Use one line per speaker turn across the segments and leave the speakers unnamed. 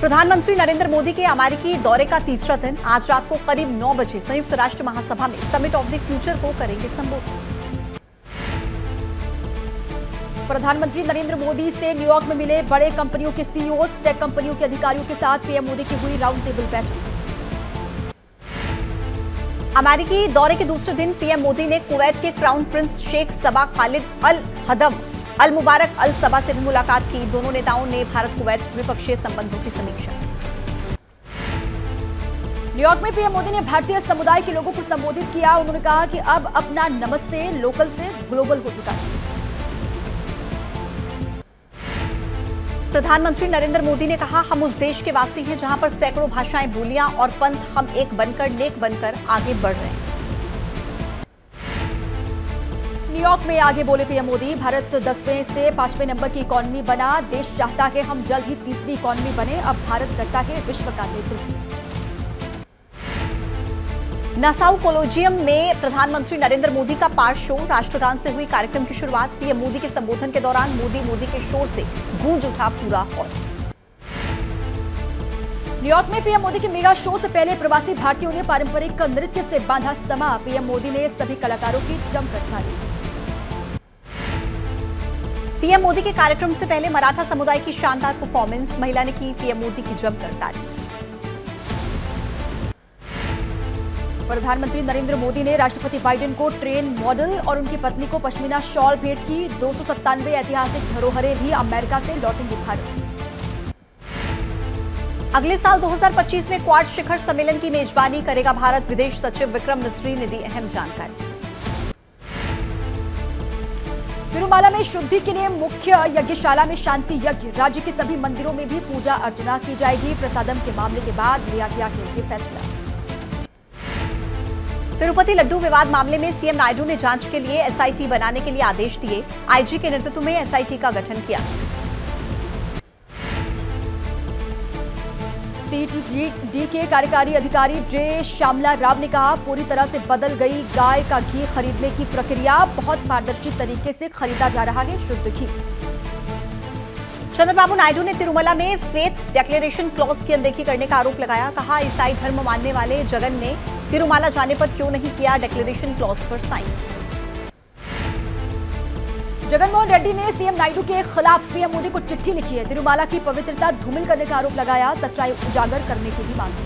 प्रधानमंत्री नरेंद्र मोदी के अमेरिकी दौरे का तीसरा दिन। आज रात को करीब 9 बजे संयुक्त राष्ट्र महासभा में समिट ऑफ द फ्यूचर को करेंगे संबोधित।
प्रधानमंत्री नरेंद्र मोदी से न्यूयॉर्क में मिले बड़े कंपनियों के सीईओ, टेक कंपनियों के अधिकारियों के साथ पीएम मोदी की हुई राउंड टेबल बैठक।
अमेरिकी दौरे के दूसरे दिन पीएम मोदी ने कुवैत के क्राउन प्रिंस शेख सबा खालिद अल हदम अल मुबारक अल सबा से भी मुलाकात की। दोनों नेताओं ने भारत कुवैत द्विपक्षीय संबंधों की समीक्षा की।
न्यूयॉर्क में पीएम मोदी ने भारतीय समुदाय के लोगों को संबोधित किया। उन्होंने कहा कि अब अपना नमस्ते लोकल से ग्लोबल हो चुका है।
प्रधानमंत्री नरेंद्र मोदी ने कहा, हम उस देश के वासी हैं जहां पर सैकड़ों भाषाएं, बोलियां और पंथ हम एक बनकर नेक बनकर आगे बढ़ रहे हैं।
न्यूयॉर्क में आगे बोले पीएम मोदी, भारत 10वें से 5वें नंबर की इकोनॉमी बना। देश चाहता है हम जल्द ही तीसरी इकोनॉमी बने। अब भारत करता है विश्व का नेतृत्व।
नासाउ कोलोजियम में प्रधानमंत्री नरेंद्र मोदी का पार्ट शो, राष्ट्रगान से हुई कार्यक्रम की शुरुआत। पीएम मोदी के संबोधन के दौरान मोदी मोदी के शोर से गूंज उठा पूरा हॉल।
न्यूयॉर्क में पीएम मोदी के मेगा शो से पहले प्रवासी भारतीयों ने पारंपरिक नृत्य से बांधा समा। पीएम मोदी ने सभी कलाकारों की जमकर तारीफ।
पीएम मोदी के कार्यक्रम से पहले मराठा समुदाय की शानदार परफॉर्मेंस, महिला ने की पीएम मोदी की जमकर तारीफ।
प्रधानमंत्री नरेंद्र मोदी ने राष्ट्रपति बाइडेन को ट्रेन मॉडल और उनकी पत्नी को पश्मीना शॉल भेंट की। 297 ऐतिहासिक धरोहरें भी अमेरिका से लौटेंगी भारत।
अगले साल 2025 में क्वाड शिखर सम्मेलन की मेजबानी करेगा भारत। विदेश सचिव विक्रम मिस्री ने दी अहम जानकारी।
तिरुमाला में शुद्धि के लिए मुख्य यज्ञशाला में शांति यज्ञ। राज्य के सभी मंदिरों में भी पूजा अर्चना की जाएगी। प्रसादम के मामले के बाद लिया गया है ये फैसला।
तिरुपति लड्डू विवाद मामले में सीएम नायडू ने जांच के लिए एसआईटी बनाने के लिए आदेश दिए। आईजी के नेतृत्व में एसआईटी का गठन किया।
टीटीडी के कार्यकारी अधिकारी जे श्यामला राव ने कहा, पूरी तरह से बदल गई गाय का घी खरीदने की प्रक्रिया। बहुत पारदर्शी तरीके से खरीदा जा रहा है शुद्ध घी।
चंद्रबाबू नायडू ने तिरुमला में फेथ डिक्लेरेशन क्लॉज की अनदेखी करने का आरोप लगाया। कहा, ईसाई धर्म मानने वाले जगन ने तिरुमाला जाने पर क्यों नहीं किया डिक्लेरेशन क्लॉज पर साइन।
जगनमोहन रेड्डी ने सीएम नायडू के खिलाफ पीएम मोदी को चिट्ठी लिखी है। तिरुमाला की पवित्रता धूमिल करने का आरोप लगाया। सच्चाई उजागर करने की भी मांग की।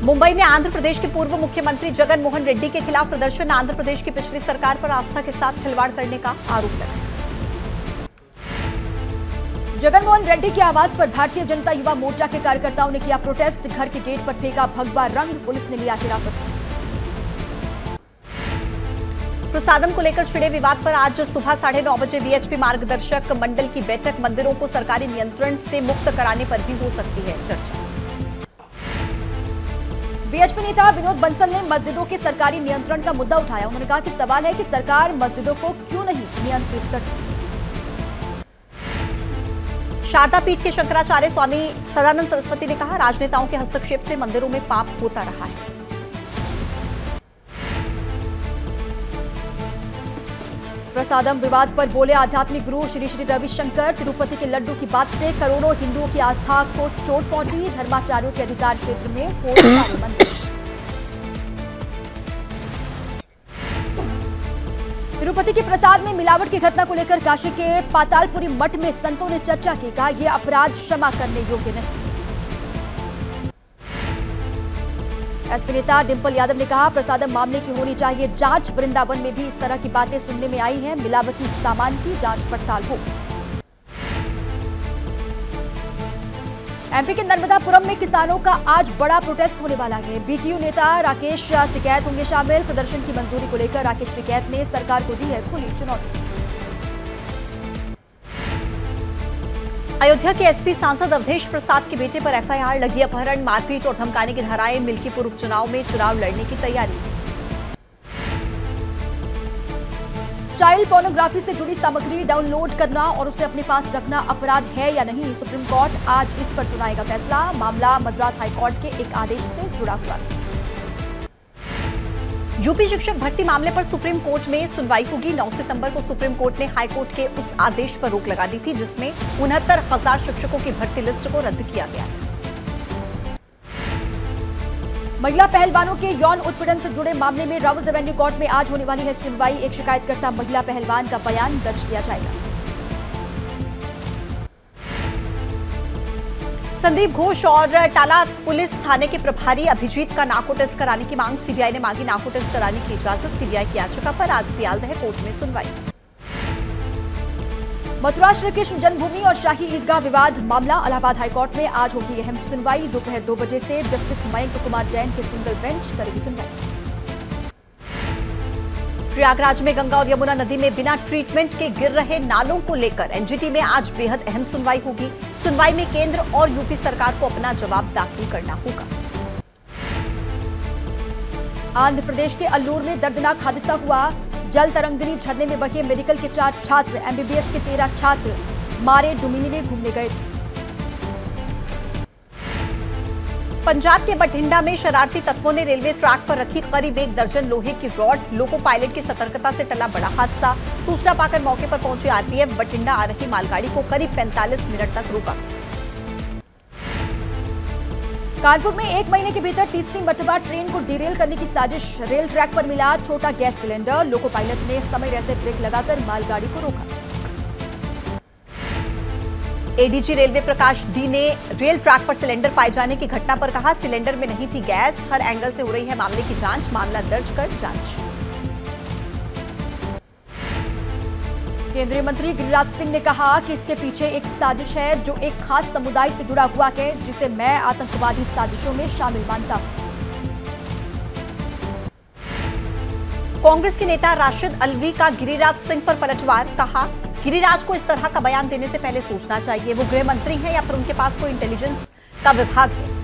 मुंबई में आंध्र प्रदेश के पूर्व मुख्यमंत्री जगन मोहन रेड्डी के खिलाफ प्रदर्शन। आंध्र प्रदेश की पिछली सरकार पर आस्था के साथ खिलवाड़ करने का आरोप लगाया।
जगनमोहन रेड्डी की आवाज पर भारतीय जनता युवा मोर्चा के कार्यकर्ताओं ने किया प्रोटेस्ट। घर के गेट पर फेंका भगवा रंग। पुलिस ने लिया हिरासत।
प्रसादम को लेकर छिड़े विवाद पर आज सुबह 9:30 बजे वीएचपी मार्गदर्शक मंडल की बैठक। मंदिरों को सरकारी नियंत्रण से मुक्त कराने पर भी हो सकती है चर्चा।
वीएचपी नेता विनोद बंसल ने मस्जिदों के सरकारी नियंत्रण का मुद्दा उठाया। उन्होंने कहा कि सवाल है कि सरकार मस्जिदों को क्यों नहीं नियंत्रित करती।
शारदा पीठ के शंकराचार्य स्वामी सदानंद सरस्वती ने कहा, राजनेताओं के हस्तक्षेप से मंदिरों में पाप होता रहा है।
प्रसादम विवाद पर बोले आध्यात्मिक गुरु श्री श्री रविशंकर। तिरुपति के लड्डू की बात से करोड़ों हिंदुओं की आस्था को चोट पहुंची। धर्माचार्यों के अधिकार क्षेत्र में हो सारे मंदिर। तिरुपति के प्रसाद में मिलावट की घटना को लेकर काशी के पातालपुरी मठ में संतों ने चर्चा की। कहा, यह अपराध क्षमा करने योग्य नहीं। एसपी नेता डिंपल यादव ने कहा, प्रसादम मामले की होनी चाहिए जांच। वृंदावन में भी इस तरह की बातें सुनने में आई हैं। मिलावटी सामान की जांच पड़ताल हो। एमपी के नर्मदापुरम में किसानों का आज बड़ा प्रोटेस्ट होने वाला है। बीटीयू नेता राकेश टिकैत होंगे शामिल। प्रदर्शन की मंजूरी को लेकर राकेश टिकैत ने सरकार को दी है खुली चुनौती।
अयोध्या के एसपी सांसद अवधेश प्रसाद के बेटे पर एफआईआर लगी। अपहरण, मारपीट और धमकाने की धाराएं। मिल्कीपुर उपचुनाव में चुनाव लड़ने की तैयारी।
चाइल्ड पोर्नोग्राफी से जुड़ी सामग्री डाउनलोड करना और उसे अपने पास रखना अपराध है या नहीं, सुप्रीम कोर्ट आज इस पर सुनाएगा फैसला। मामला मद्रास हाईकोर्ट के एक आदेश से जुड़ा हुआ है।
यूपी शिक्षक भर्ती मामले पर सुप्रीम कोर्ट में सुनवाई होगी। 9 सितंबर को सुप्रीम कोर्ट ने हाई कोर्ट के उस आदेश पर रोक लगा दी थी जिसमें 69,000 शिक्षकों की भर्ती लिस्ट को रद्द किया गया था।
महिला पहलवानों के यौन उत्पीड़न से जुड़े मामले में राउज एवेन्यू कोर्ट में आज होने वाली है सुनवाई। एक शिकायतकर्ता महिला पहलवान का बयान दर्ज किया जाएगा।
संदीप घोष और टाला पुलिस थाने के प्रभारी अभिजीत का नार्को टेस्ट कराने की मांग। सीबीआई ने मांगी नार्को टेस्ट कराने की इजाजत। सीबीआई की याचिका पर आज सियालदह कोर्ट में सुनवाई।
मथुरा श्री कृष्ण जन्मभूमि और शाही ईदगाह विवाद मामला इलाहाबाद हाईकोर्ट में आज होगी अहम सुनवाई। दोपहर 2 बजे से जस्टिस मयंक कुमार जैन की सिंगल बेंच करेगी सुनवाई।
प्रयागराज में गंगा और यमुना नदी में बिना ट्रीटमेंट के गिर रहे नालों को लेकर एनजीटी में आज बेहद अहम सुनवाई होगी। सुनवाई में केंद्र और यूपी सरकार को अपना जवाब दाखिल करना होगा।
आंध्र प्रदेश के अल्लूर में दर्दनाक हादसा हुआ। जल तरंगिनी झरने में बहे मेडिकल के 4 छात्र, एमबीबीएस के 13 छात्र मारे डुमिनी में घूमने गए थे।
पंजाब के बठिंडा में शरारती तत्वों ने रेलवे ट्रैक पर रखी करीब 1 दर्जन लोहे की रॉड। लोको पायलट की सतर्कता से टला बड़ा हादसा। सूचना पाकर मौके पर पहुंची आरपीएफ बठिंडा आ रही मालगाड़ी को करीब 45 मिनट तक रोका।
कानपुर में 1 महीने के भीतर तीसरी मर्तबा ट्रेन को डिरेल करने की साजिश। रेल ट्रैक पर मिला छोटा गैस सिलेंडर। लोको पायलट ने समय रहते ब्रेक लगाकर मालगाड़ी को रोका। एडीजी रेलवे प्रकाश डी ने रेल ट्रैक पर सिलेंडर पाए जाने की घटना पर कहा, सिलेंडर में नहीं थी गैस। हर एंगल से हो रही है मामले की जांच। मामला दर्ज कर जांच। केंद्रीय मंत्री गिरिराज सिंह ने कहा कि इसके पीछे एक साजिश है जो एक खास समुदाय से जुड़ा हुआ है, जिसे मैं आतंकवादी साजिशों में शामिल मानता हूं। कांग्रेस के नेता राशिद अल्वी का गिरिराज सिंह पर पलटवार। कहा, गिरिराज को इस तरह का बयान देने से पहले सोचना चाहिए। वो गृह मंत्री हैं या फिर उनके पास कोई इंटेलिजेंस का विभाग है।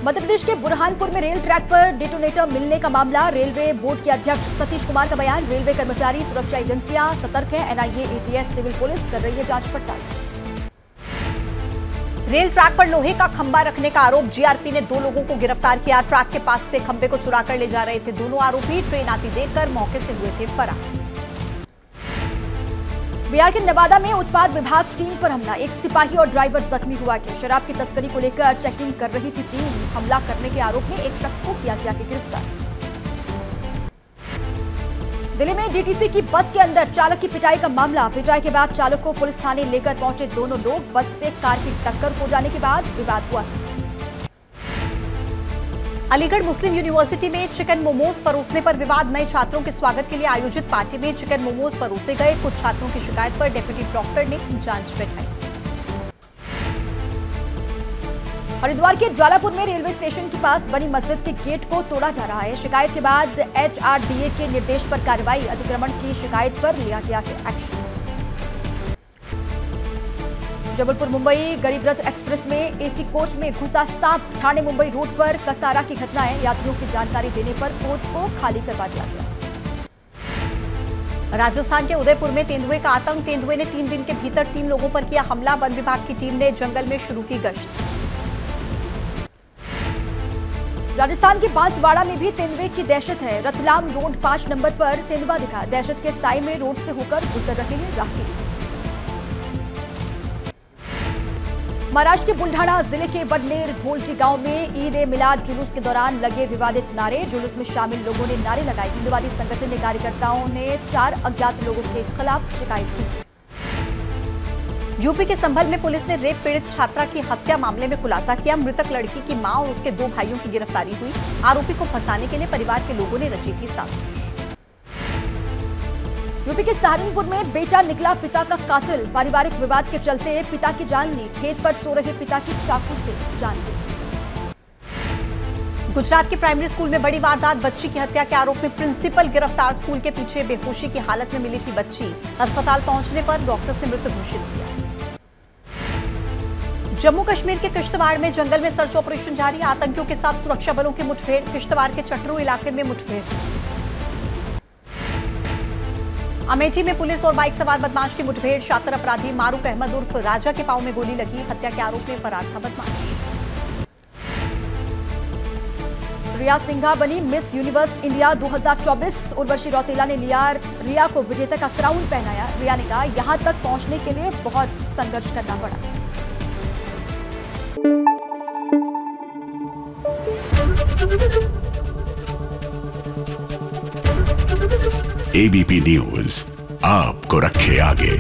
मध्य प्रदेश के बुरहानपुर में रेल ट्रैक पर डेटोनेटर मिलने का मामला। रेलवे बोर्ड के अध्यक्ष सतीश कुमार का बयान। रेलवे कर्मचारी, सुरक्षा एजेंसियां सतर्क हैं। एनआईए, एटीएस, सिविल पुलिस कर रही है जांच पड़ताल। रेल ट्रैक पर लोहे का खंभा रखने का आरोप। जीआरपी ने 2 लोगों को गिरफ्तार किया। ट्रैक के पास से खंभे को चुराकर ले जा रहे थे दोनों आरोपी। ट्रेन आती देखकर मौके से हुए थे फरार। बिहार के नवादा में उत्पाद विभाग टीम पर हमला। एक सिपाही और ड्राइवर जख्मी हुआ कि शराब की तस्करी को लेकर चेकिंग कर रही थी टीम। हमला करने के आरोप में एक शख्स को किया गया गिरफ्तार। दिल्ली में डीटीसी की बस के अंदर चालक की पिटाई का मामला। पिटाई के बाद चालक को पुलिस थाने लेकर पहुंचे दोनों लोग। बस से कार की टक्कर हो जाने के बाद विवाद हुआ था। अलीगढ़ मुस्लिम यूनिवर्सिटी में चिकन मोमोज परोसने पर विवाद। नए छात्रों के स्वागत के लिए आयोजित पार्टी में चिकन मोमोज परोसे गए। कुछ छात्रों की शिकायत पर डिप्टी प्रॉक्टर ने जांच बैठाई। हरिद्वार के ज्वालापुर में रेलवे स्टेशन के पास बनी मस्जिद के गेट को तोड़ा जा रहा है। शिकायत के बाद एचआरडीए के निर्देश पर कार्रवाई। अतिक्रमण की शिकायत पर लिया गया है एक्शन। जबलपुर मुंबई गरीब रथ एक्सप्रेस में एसी कोच में घुसा सांप। ठाणे मुंबई रोड पर कसारा की घटना है। यात्रियों की जानकारी देने पर कोच को खाली करवा दिया गया। राजस्थान के उदयपुर में तेंदुए का आतंक। तेंदुए ने 3 दिन के भीतर 3 लोगों पर किया हमला। वन विभाग की टीम ने जंगल में शुरू की गश्त। राजस्थान के बांसवाड़ा में भी तेंदुए की दहशत है। रतलाम रोड 5 नंबर पर तेंदुआ दिखा। दहशत के साए में रोड से होकर गुजर रहे हैं राहगीर। महाराष्ट्र के बुल्ढाना जिले के वडनेर भोलजी गांव में ईद ए मिलाद जुलूस के दौरान लगे विवादित नारे। जुलूस में शामिल लोगों ने नारे लगाए। हिंदुवादी संगठन के कार्यकर्ताओं ने 4 अज्ञात लोगों के खिलाफ शिकायत की। यूपी के संभल में पुलिस ने रेप पीड़ित छात्रा की हत्या मामले में खुलासा किया। मृतक लड़की की मां और उसके 2 भाइयों की गिरफ्तारी हुई। आरोपी को फंसाने के लिए परिवार के लोगों ने रची थी साजिश। यूपी के सहारनपुर में बेटा निकला पिता का कातिल। पारिवारिक विवाद के चलते पिता की जान ली। खेत पर सो रहे पिता की चाकू से जान ली। गुजरात के प्राइमरी स्कूल में बड़ी वारदात। बच्ची की हत्या के आरोप में प्रिंसिपल गिरफ्तार। स्कूल के पीछे बेहोशी की हालत में मिली थी बच्ची। अस्पताल पहुंचने पर डॉक्टर्स ने मृत घोषित किया। जम्मू कश्मीर के किश्तवाड़ में जंगल में सर्च ऑपरेशन जारी। आतंकियों के साथ सुरक्षा बलों की मुठभेड़। किश्तवाड़ के चटरू इलाके में मुठभेड़। अमेठी में पुलिस और बाइक सवार बदमाश की मुठभेड़। शातिर अपराधी मारूक अहमद उर्फ राजा के पांव में गोली लगी। हत्या के आरोप में फरार था बदमाश। रिया सिंघा बनी miss universe India 2024। Urvashi Rautela ने लिया रिया को विजेता का क्राउन पहनाया। रिया ने कहा, यहां तक पहुंचने के लिए बहुत संघर्ष करना पड़ा।
एबीपी न्यूज आपको रखे आगे।